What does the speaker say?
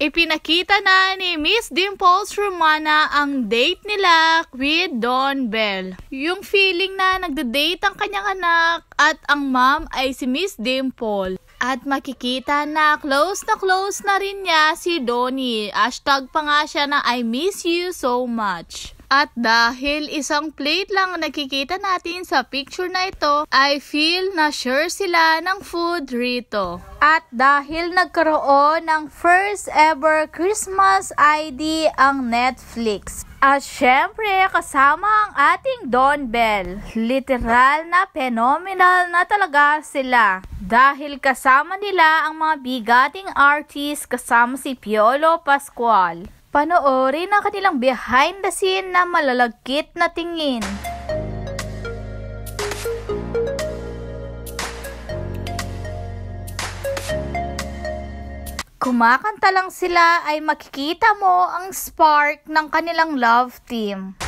Ipinakita na ni Miss Dimples Romana ang date nila with Don Bell. Yung feeling na nagda-date ang kanyang anak at ang mom ay si Miss Dimple. At makikita na close na rin niya si Donnie. Hashtag pa nga siya na I miss you so much. At dahil isang plate lang nakikita natin sa picture na ito, I feel na sure sila ng food rito. At dahil nagkaroon ng first ever Christmas ID ang Netflix. At syempre kasama ang ating Don Bell. Literal na phenomenal na talaga sila. Dahil kasama nila ang mga bigating artist kasama si Piolo Pascual. Panoorin ang kanilang behind the scene na malalagkit na tingin. Kumakanta lang sila ay makikita mo ang spark ng kanilang love team.